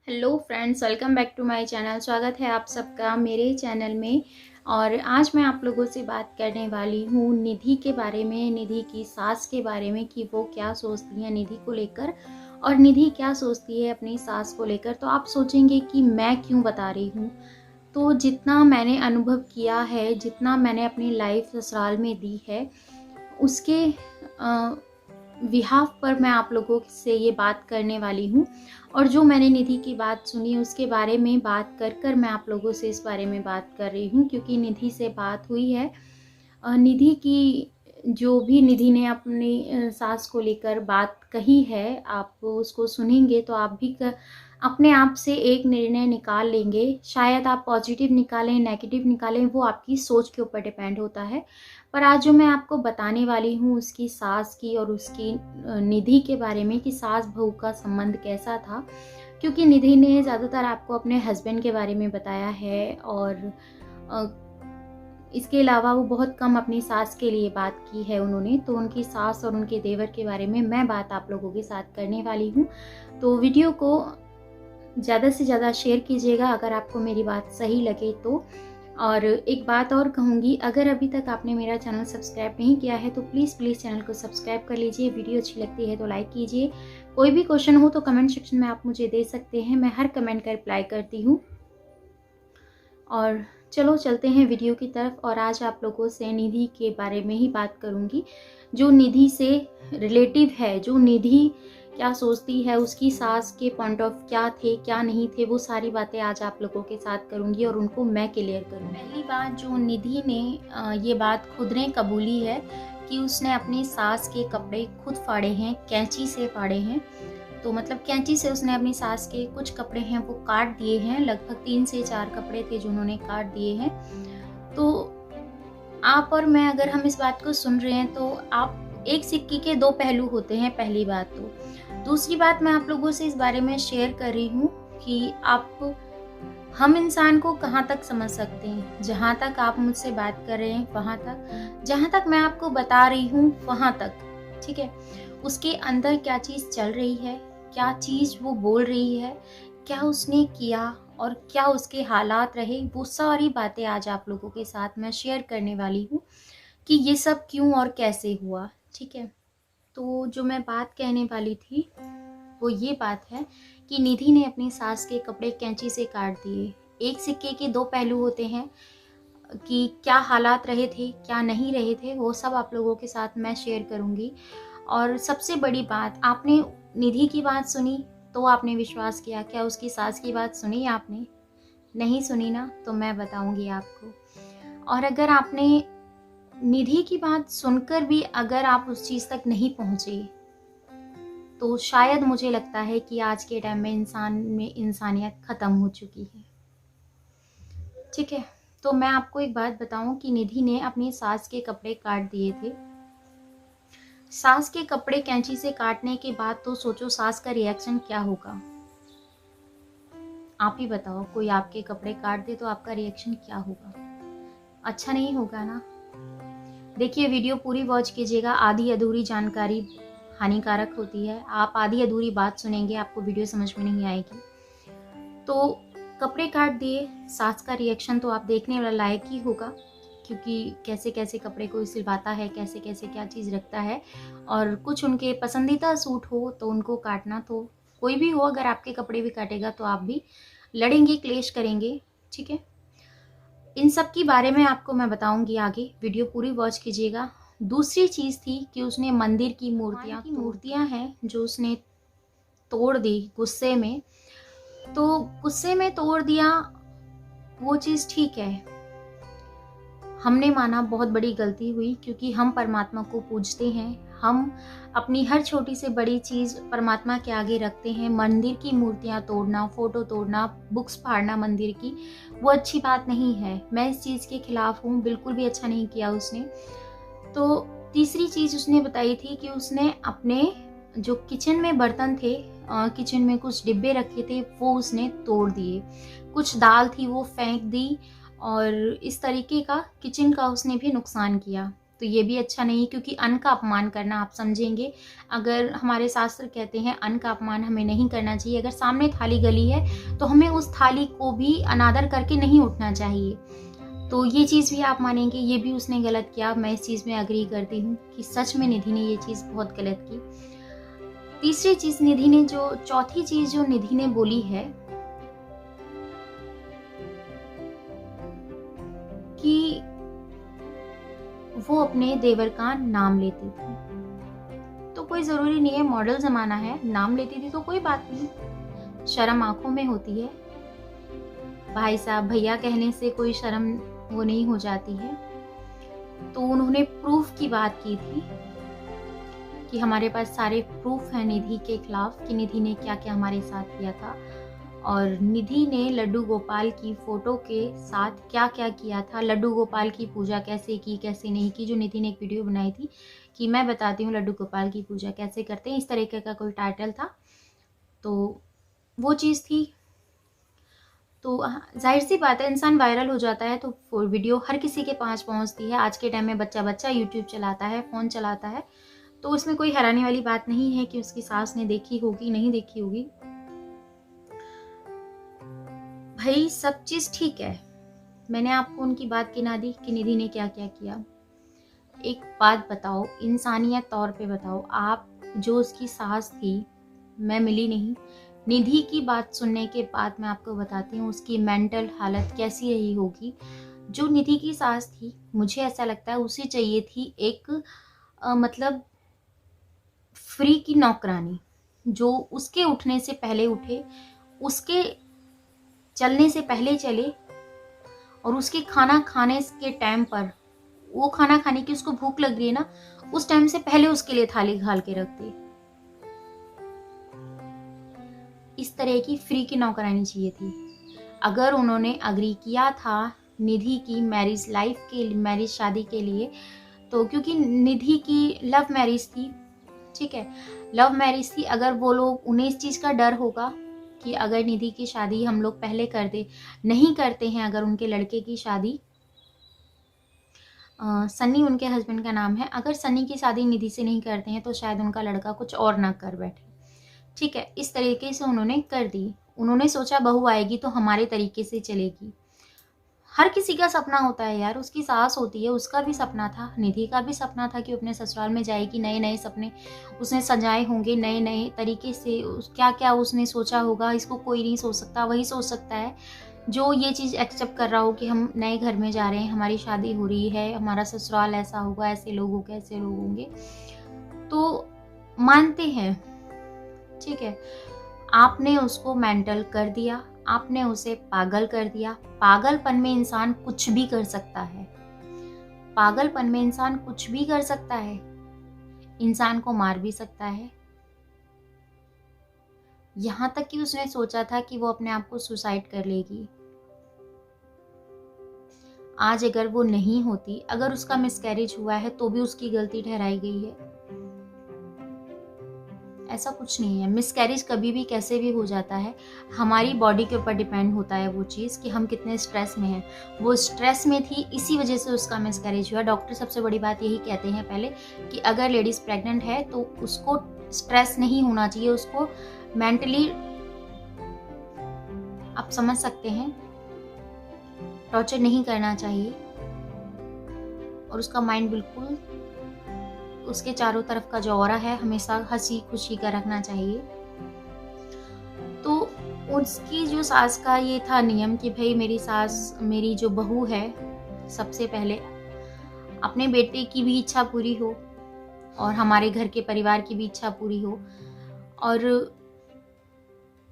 Hello friends, welcome back to my channel. स्वागत है आप सबका मेरे चैनल में। और आज मैं आप लोगों से बात करने वाली हूँ निधि के बारे में, निधि की सास के बारे में कि वो क्या सोचती हैं निधि को लेकर और निधि क्या सोचती है अपनी सास को लेकर। तो आप सोचेंगे कि मैं क्यों बता रही हूँ। तो जितना मैंने अनुभव किया है, जितना मैंने अपनी लाइफ ससुराल में दी है, उसके बिहाफ पर मैं आप लोगों से ये बात करने वाली हूँ। और जो मैंने निधि की बात सुनी उसके बारे में बात कर कर मैं आप लोगों से इस बारे में बात कर रही हूँ, क्योंकि निधि से बात हुई है। निधि की जो भी निधि ने अपनी सास को लेकर बात कही है, आप उसको सुनेंगे तो आप भी अपने आप से एक निर्णय निकाल लेंगे। शायद आप पॉजिटिव निकालें, नेगेटिव निकालें, वो आपकी सोच के ऊपर डिपेंड होता है। पर आज जो मैं आपको बताने वाली हूँ उसकी सास की और उसकी निधि के बारे में कि सास बहू का संबंध कैसा था, क्योंकि निधि ने ज़्यादातर आपको अपने हस्बैंड के बारे में बताया है और इसके अलावा वो बहुत कम अपनी सास के लिए बात की है उन्होंने। तो उनकी सास और उनके देवर के बारे में मैं बात आप लोगों के साथ करने वाली हूँ। तो वीडियो को ज़्यादा से ज़्यादा शेयर कीजिएगा अगर आपको मेरी बात सही लगे तो। और एक बात और कहूँगी, अगर अभी तक आपने मेरा चैनल सब्सक्राइब नहीं किया है तो प्लीज़ चैनल को सब्सक्राइब कर लीजिए। वीडियो अच्छी लगती है तो लाइक कीजिए। कोई भी क्वेश्चन हो तो कमेंट सेक्शन में आप मुझे दे सकते हैं, मैं हर कमेंट का रिप्लाई करती हूँ। और चलो चलते हैं वीडियो की तरफ। और आज आप लोगों से निधि के बारे में ही बात करूँगी, जो निधि से रिलेटिव है, जो निधि क्या सोचती है, उसकी सास के पॉइंट ऑफ क्या थे क्या नहीं थे, वो सारी बातें आज आप लोगों के साथ करूँगी और उनको मैं क्लियर करूँगी। पहली बात, जो निधि ने ये बात खुद ने कबूली है कि उसने अपनी सास के कपड़े खुद फाड़े हैं, कैंची से फाड़े हैं। तो मतलब कैंची से उसने अपनी सास के कुछ कपड़े हैं वो काट दिए हैं। लगभग 3 से 4 कपड़े थे जो उन्होंने काट दिए हैं। तो आप और मैं अगर हम इस बात को सुन रहे हैं तो आप एक सिक्के के 2 पहलू होते हैं, पहली बात। तो दूसरी बात मैं आप लोगों से इस बारे में शेयर कर रही हूँ कि हम इंसान को कहाँ तक समझ सकते हैं। जहाँ तक आप मुझसे बात कर रहे हैं वहाँ तक, जहाँ तक मैं आपको बता रही हूँ वहाँ तक, ठीक है। उसके अंदर क्या चीज़ चल रही है, क्या चीज़ वो बोल रही है, क्या उसने किया और क्या उसके हालात रहे, वो सारी बातें आज आप लोगों के साथ मैं शेयर करने वाली हूँ कि ये सब क्यों और कैसे हुआ, ठीक है। तो जो मैं बात कहने वाली थी वो ये बात है कि निधि ने अपनी सास के कपड़े कैंची से काट दिए। एक सिक्के के 2 पहलू होते हैं कि क्या हालात रहे थे क्या नहीं रहे थे, वो सब आप लोगों के साथ मैं शेयर करूँगी। और सबसे बड़ी बात, आपने निधि की बात सुनी तो आपने विश्वास किया, क्या उसकी सास की बात सुनी आपने? नहीं सुनी ना, तो मैं बताऊंगी आपको। और अगर आपने निधि की बात सुनकर भी अगर आप उस चीज़ तक नहीं पहुंचे तो शायद मुझे लगता है कि आज के टाइम में इंसान में इंसानियत ख़त्म हो चुकी है, ठीक है। तो मैं आपको एक बात बताऊं कि निधि ने अपनी सास के कपड़े काट दिए थे। सास के कपड़े कैंची से काटने के बाद तो सोचो सास का रिएक्शन क्या होगा। आप ही बताओ, कोई आपके कपड़े काट दे तो आपका रिएक्शन क्या होगा? अच्छा नहीं होगा ना। देखिए, वीडियो पूरी वॉच कीजिएगा, आधी अधूरी जानकारी हानिकारक होती है। आप आधी अधूरी बात सुनेंगे, आपको वीडियो समझ में नहीं आएगी। तो कपड़े काट दिए, सास का रिएक्शन तो आप देखने वाला लायक ही होगा, क्योंकि कैसे कैसे कपड़े कोई सिलवाता है, कैसे कैसे क्या चीज़ रखता है। और कुछ उनके पसंदीदा सूट हो तो उनको काटना, तो कोई भी हो अगर आपके कपड़े भी काटेगा तो आप भी लड़ेंगे, क्लेश करेंगे, ठीक है। इन सब के बारे में आपको मैं बताऊंगी आगे, वीडियो पूरी वॉच कीजिएगा। दूसरी चीज़ थी कि उसने मंदिर की मूर्तियाँ हैं जो उसने तोड़ दी गुस्से में। तो गुस्से में तोड़ दिया, वो चीज़ ठीक है, हमने माना बहुत बड़ी गलती हुई, क्योंकि हम परमात्मा को पूजते हैं। हम अपनी हर छोटी से बड़ी चीज़ परमात्मा के आगे रखते हैं। मंदिर की मूर्तियाँ तोड़ना, फोटो तोड़ना, बुक्स फाड़ना मंदिर की, वो अच्छी बात नहीं है। मैं इस चीज़ के खिलाफ हूँ, बिल्कुल भी अच्छा नहीं किया उसने। तो तीसरी चीज़ उसने बताई थी कि उसने अपने जो किचन में बर्तन थे, किचन में कुछ डिब्बे रखे थे वो उसने तोड़ दिए, कुछ दाल थी वो फेंक दी, और इस तरीके का किचन का उसने भी नुकसान किया। तो ये भी अच्छा नहीं, क्योंकि अन्न का अपमान करना आप समझेंगे। अगर हमारे शास्त्र कहते हैं अन्न का अपमान हमें नहीं करना चाहिए, अगर सामने थाली गली है तो हमें उस थाली को भी अनादर करके नहीं उठना चाहिए। तो ये चीज़ भी आप मानेंगे, ये भी उसने गलत किया। मैं इस चीज़ में अग्री करती हूँ कि सच में निधि ने ये चीज़ बहुत गलत की। तीसरी चीज़ निधि ने चौथी चीज़ जो निधि ने बोली है कि वो अपने देवर का नाम लेती थी। तो कोई ज़रूरी नहीं है, मॉडल ज़माना है, नाम लेती थी तो कोई बात नहीं, शर्म आँखों में होती है। भाई साहब, भैया कहने से कोई शर्म वो नहीं हो जाती है। तो उन्होंने प्रूफ की बात की थी कि हमारे पास सारे प्रूफ हैं निधि के खिलाफ कि निधि ने क्या क्या हमारे साथ किया था, और निधि ने लड्डू गोपाल की फोटो के साथ क्या क्या किया था, लड्डू गोपाल की पूजा कैसे की कैसे नहीं की। जो निधि ने एक वीडियो बनाई थी कि मैं बताती हूँ लड्डू गोपाल की पूजा कैसे करते हैं, इस तरीके का कोई टाइटल था, तो वो चीज़ थी। तो जाहिर सी बात है, इंसान वायरल हो जाता है तो वीडियो हर किसी के पास पहुंचती है। आज के टाइम में बच्चा बच्चा यूट्यूब चलाता है, फ़ोन चलाता है, तो उसमें कोई हैरानी वाली बात नहीं है कि उसकी सास ने देखी होगी नहीं देखी होगी। भाई सब चीज़ ठीक है, मैंने आपको उनकी बात गिना दी कि निधि ने क्या क्या किया। एक बात बताओ, इंसानियत तौर पे बताओ, आप जो उसकी सास थी, मैं मिली नहीं, निधि की बात सुनने के बाद मैं आपको बताती हूँ उसकी मेंटल हालत कैसी रही होगी। जो निधि की सास थी, मुझे ऐसा लगता है उसे चाहिए थी एक मतलब फ्री की नौकरानी, जो उसके उठने से पहले उठे, उसके चलने से पहले चले, और उसके खाना खाने के टाइम पर, वो खाना खाने की उसको भूख लग रही है ना, उस टाइम से पहले उसके लिए थाली घाल के रख दे। इस तरह की फ्री की नौकरानी चाहिए थी। अगर उन्होंने अग्री किया था निधि की मैरिज लाइफ के मैरिज शादी के लिए, तो क्योंकि निधि की लव मैरिज थी, ठीक है, लव मैरिज थी, अगर वो लोग, उन्हें इस चीज़ का डर होगा कि अगर निधि की शादी हम लोग पहले कर दे, नहीं करते हैं अगर उनके लड़के की शादी, सन्नी उनके हस्बैंड का नाम है, अगर सन्नी की शादी निधि से नहीं करते हैं तो शायद उनका लड़का कुछ और ना कर बैठे, ठीक है। इस तरीके से उन्होंने कर दी। उन्होंने सोचा बहू आएगी तो हमारे तरीके से चलेगी। हर किसी का सपना होता है यार, उसकी सास होती है, उसका भी सपना था, निधि का भी सपना था कि अपने ससुराल में जाएगी, नए नए सपने उसने सजाए होंगे, नए नए तरीके से क्या क्या उसने सोचा होगा, इसको कोई नहीं सोच सकता, वही सोच सकता है जो ये चीज़ एक्सेप्ट कर रहा हो कि हम नए घर में जा रहे हैं, हमारी शादी हो रही है, हमारा ससुराल ऐसा होगा, ऐसे लोग होंगे, ऐसे लोग होंगे, तो मानते हैं, ठीक है। आपने उसको मेंटल कर दिया, आपने उसे पागल कर दिया। पागलपन में इंसान कुछ भी कर सकता है, पागलपन में इंसान कुछ भी कर सकता है, इंसान को मार भी सकता है। यहां तक कि उसने सोचा था कि वो अपने आप को सुसाइड कर लेगी। आज अगर वो नहीं होती, अगर उसका मिसकैरेज हुआ है तो भी उसकी गलती ठहराई गई है। ऐसा कुछ नहीं है, मिसकैरेज कभी भी कैसे भी हो जाता है, हमारी बॉडी के ऊपर डिपेंड होता है वो चीज़ कि हम कितने स्ट्रेस में हैं। वो स्ट्रेस में थी, इसी वजह से उसका मिसकैरेज हुआ। डॉक्टर सबसे बड़ी बात यही कहते हैं पहले कि अगर लेडीज़ प्रेग्नेंट है तो उसको स्ट्रेस नहीं होना चाहिए, उसको मेंटली, आप समझ सकते हैं, टॉर्चर नहीं करना चाहिए, और उसका माइंड बिल्कुल, उसके चारों तरफ का जो ऑरा है हमेशा हंसी खुशी का रखना चाहिए। तो उसकी जो सास का ये था नियम कि भाई मेरी सास, मेरी जो बहू है, सबसे पहले अपने बेटे की भी इच्छा पूरी हो और हमारे घर के परिवार की भी इच्छा पूरी हो। और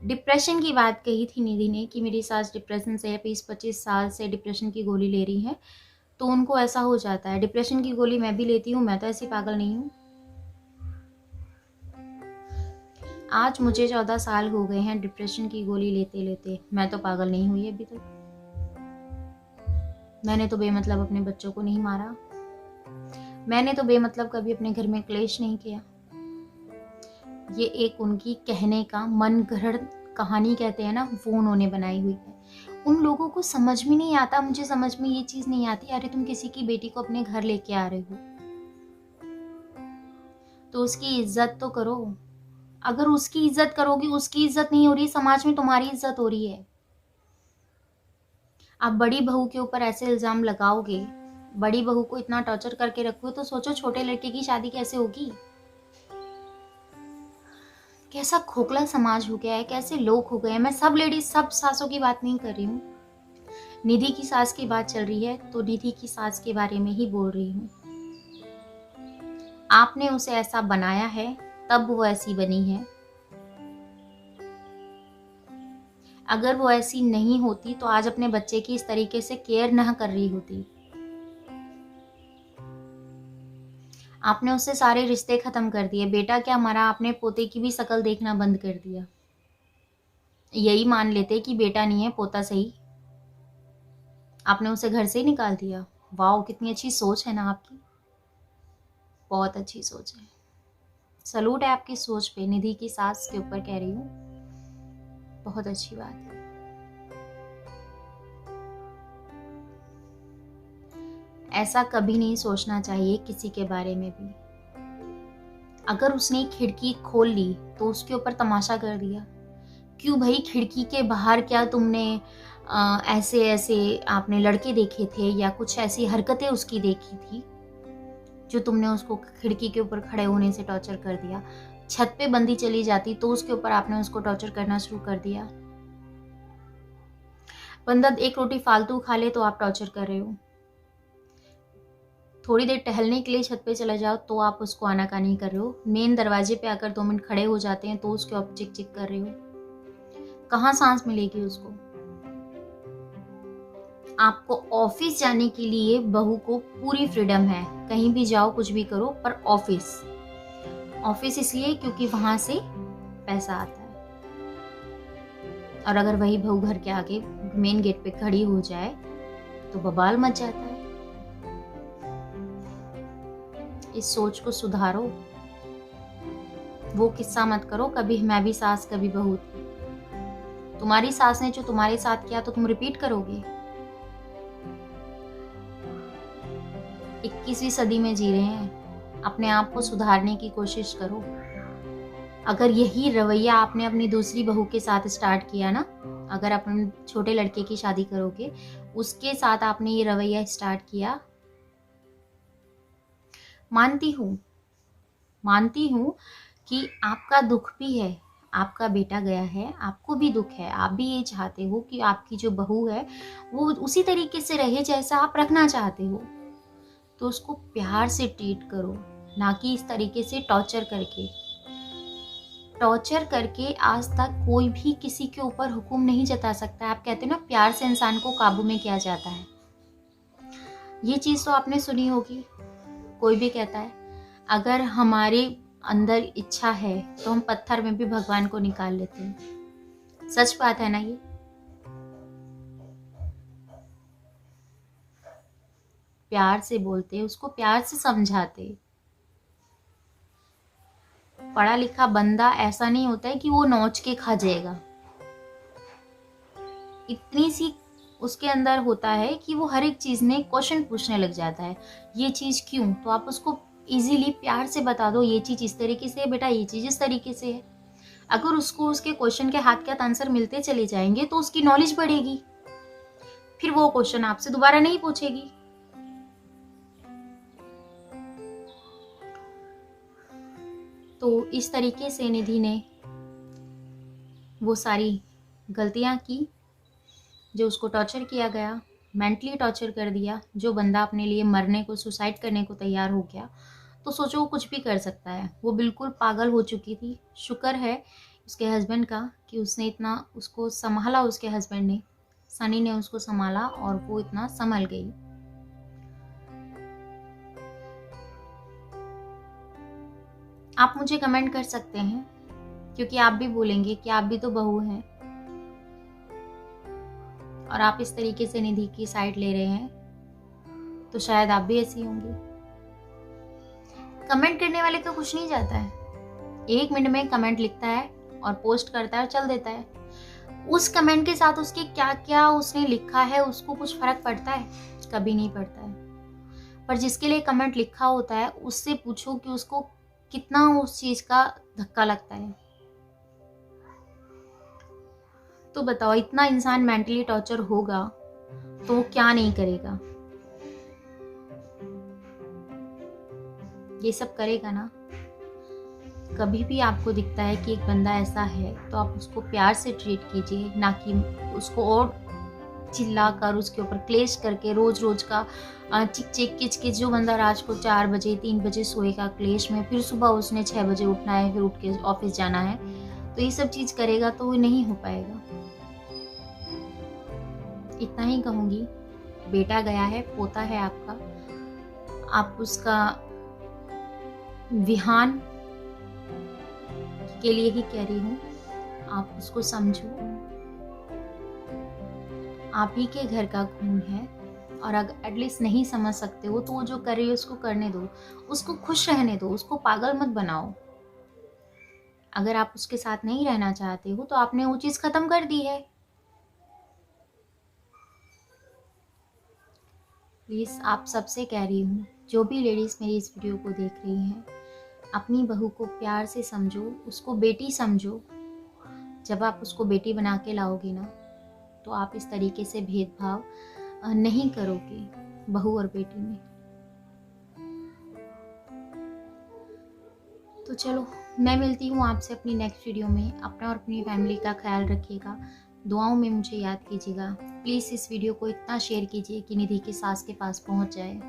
डिप्रेशन की बात कही थी निधि ने कि मेरी सास डिप्रेशन से 20-25 साल से डिप्रेशन की गोली ले रही है, तो उनको ऐसा हो जाता है। डिप्रेशन की गोली मैं भी लेती हूँ, मैं तो ऐसी पागल नहीं हूँ। आज मुझे 14 साल हो गए हैं डिप्रेशन की गोली लेते लेते, मैं तो पागल नहीं हुई अभी तक। मैंने तो बेमतलब अपने बच्चों को नहीं मारा, मैंने तो बेमतलब कभी अपने घर में क्लेश नहीं किया। ये एक उनकी कहने का मन गढ़ कहानी कहते हैं ना, वो उन्होंने बनाई हुई है। उन लोगों को समझ में नहीं आता, मुझे समझ में ये चीज़ नहीं आती, अरे तुम किसी की बेटी को अपने घर लेके आ रहे हो, तो उसकी इज्जत तो करो। अगर उसकी इज्जत करोगी, उसकी इज्जत नहीं हो रही, समाज में तुम्हारी इज्जत हो रही है। आप बड़ी बहू के ऊपर ऐसे इल्जाम लगाओगे, बड़ी बहू को इतना टॉर्चर करके रखोगे, तो सोचो छोटे लड़के की शादी कैसे होगी। कैसा खोखला समाज हो गया है, कैसे लोग हो गए हैं। मैं सब लेडीज, सब सासों की बात नहीं कर रही हूँ। निधि की सास की बात चल रही है तो निधि की सास के बारे में ही बोल रही हूँ। आपने उसे ऐसा बनाया है, तब वो ऐसी बनी है। अगर वो ऐसी नहीं होती तो आज अपने बच्चे की इस तरीके से केयर न कर रही होती। आपने उससे सारे रिश्ते खत्म कर दिए। बेटा क्या मरा, आपने पोते की भी शक्ल देखना बंद कर दिया। यही मान लेते कि बेटा नहीं है, पोता सही। आपने उसे घर से ही निकाल दिया। वाह, कितनी अच्छी सोच है ना आपकी, बहुत अच्छी सोच है। सलूट है आपकी सोच पे। निधि की सास के ऊपर कह रही हूँ, बहुत अच्छी बात है। ऐसा कभी नहीं सोचना चाहिए किसी के बारे में भी। अगर उसने खिड़की खोल ली तो उसके ऊपर तमाशा कर दिया। क्यों भाई, खिड़की के बाहर क्या तुमने ऐसे ऐसे आपने लड़के देखे थे या कुछ ऐसी हरकतें उसकी देखी थी जो तुमने उसको खिड़की के ऊपर खड़े होने से टॉर्चर कर दिया। छत पे बंदी चली जाती तो उसके ऊपर आपने उसको टॉर्चर करना शुरू कर दिया। बंदा एक रोटी फालतू खा ले तो आप टॉर्चर कर रहे हो। थोड़ी देर टहलने के लिए छत पे चले जाओ तो आप उसको आनाकानी कर रहे हो। मेन दरवाजे पे आकर 2 मिनट खड़े हो जाते हैं तो उसके ऊपर चिक चिक कर रहे हो। कहाँ सांस मिलेगी उसको। आपको ऑफिस जाने के लिए बहू को पूरी फ्रीडम है, कहीं भी जाओ कुछ भी करो, पर ऑफिस इसलिए क्योंकि वहां से पैसा आता है। और अगर वही बहू घर के आगे मेन गेट पे खड़ी हो जाए तो बवाल मच जाता है। इस सोच को सुधारो। वो किस्सा मत करो कभी मैं भी सास कभी बहू थी। तुम्हारी सास ने जो तुम्हारे साथ किया तो तुम रिपीट करोगे। 21वीं सदी में जी रहे हैं, अपने आप को सुधारने की कोशिश करो। अगर यही रवैया आपने अपनी दूसरी बहू के साथ स्टार्ट किया ना, अगर अपने छोटे लड़के की शादी करोगे, उसके साथ आपने ये रवैया स्टार्ट किया, मानती हूँ कि आपका दुख भी है। आपका बेटा गया है, आपको भी दुख है। आप भी ये चाहते हो कि आपकी जो बहू है वो उसी तरीके से रहे जैसा आप रखना चाहते हो। तो उसको प्यार से ट्रीट करो, ना कि इस तरीके से टॉर्चर करके। आज तक कोई भी किसी के ऊपर हुक्म नहीं जता सकता। आप कहते हो ना, प्यार से इंसान को काबू में किया जाता है। ये चीज तो आपने सुनी होगी। कोई भी कहता है अगर हमारे अंदर इच्छा है तो हम पत्थर में भी भगवान को निकाल लेते हैं। सच बात है ना ये। प्यार से बोलते, उसको प्यार से समझाते। पढ़ा लिखा बंदा ऐसा नहीं होता है कि वो नोच के खा जाएगा। इतनी सी उसके अंदर होता है कि वो हर एक चीज में क्वेश्चन पूछने लग जाता है, ये चीज क्यों। तो आप उसको इजीली प्यार से बता दो, ये चीज इस तरीके से है बेटा, ये चीज इस तरीके से है। अगर उसको उसके क्वेश्चन के हाथ के हाथ आंसर मिलते चले जाएंगे तो उसकी नॉलेज बढ़ेगी। फिर वो क्वेश्चन आपसे दोबारा नहीं पूछेगी। तो इस तरीके से निधि ने वो सारी गलतियां की, जो उसको टॉर्चर किया गया, मेंटली टॉर्चर कर दिया। जो बंदा अपने लिए मरने को, सुसाइड करने को तैयार हो गया, तो सोचो वो कुछ भी कर सकता है। वो बिल्कुल पागल हो चुकी थी। शुक्र है उसके हस्बैंड का कि उसने इतना उसको संभाला। उसके हस्बैंड ने, सनी ने उसको संभाला और वो इतना संभल गई। आप मुझे कमेंट कर सकते हैं, क्योंकि आप भी बोलेंगे कि आप भी तो बहू हैं और आप इस तरीके से निधि की साइड ले रहे हैं, तो शायद आप भी ऐसी होंगी। कमेंट करने वाले का कुछ नहीं जाता है। 1 मिनट में कमेंट लिखता है और पोस्ट करता है और चल देता है। उस कमेंट के साथ उसके क्या क्या उसने लिखा है उसको कुछ फर्क पड़ता है? कभी नहीं पड़ता है। पर जिसके लिए कमेंट लिखा होता है उससे पूछो कि उसको कितना उस चीज का धक्का लगता है। तो बताओ, इतना इंसान मेंटली टॉर्चर होगा तो वो क्या नहीं करेगा, ये सब करेगा ना। कभी भी आपको दिखता है कि एक बंदा ऐसा है तो आप उसको प्यार से ट्रीट कीजिए, ना कि उसको और चिल्ला कर उसके ऊपर क्लेश करके रोज रोज का चिक चिक किच किच। जो बंदा रात को 4 बजे 3 बजे सोएगा क्लेश में, फिर सुबह उसने 6 बजे उठना है, फिर उठ के ऑफिस जाना है, तो ये सब चीज करेगा तो वो नहीं हो पाएगा। इतना ही कहूंगी, बेटा गया है, पोता है आपका, आप उसका विहान के लिए ही कह रही हूँ, आप उसको समझो। आप ही के घर का खून है, और अगर एटलीस्ट नहीं समझ सकते हो तो वो जो कर रही है उसको करने दो, उसको खुश रहने दो, उसको पागल मत बनाओ। अगर आप उसके साथ नहीं रहना चाहते हो तो आपने वो चीज खत्म कर दी है। प्लीज आप सबसे कह रही हूँ, जो भी लेडीज मेरी इस वीडियो को देख रही हैं, अपनी बहू को प्यार से समझो, उसको बेटी समझो। जब आप उसको बेटी बना के लाओगे ना, तो आप इस तरीके से भेदभाव नहीं करोगे बहू और बेटी में। तो चलो, मैं मिलती हूँ आपसे अपनी नेक्स्ट वीडियो में। अपना और अपनी फैमिली का ख्याल रखिएगा, दुआओं में मुझे याद कीजिएगा। प्लीज़ इस वीडियो को इतना शेयर कीजिए कि निधि की सास के पास पहुँच जाए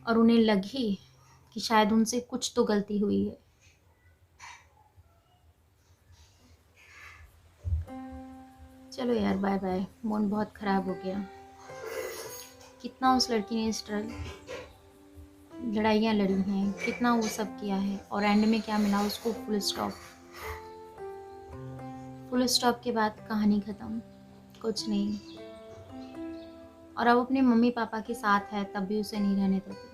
और उन्हें लगे कि शायद उनसे कुछ तो गलती हुई है। चलो यार, बाय बाय। मन बहुत ख़राब हो गया। कितना उस लड़की ने लड़ाइयाँ लड़ी हैं, कितना वो सब किया है, और एंड में क्या मिला उसको? Full stop. फुल स्टॉप के बाद कहानी ख़त्म, कुछ नहीं। और अब अपने मम्मी पापा के साथ है तब भी उसे नहीं रहने देते।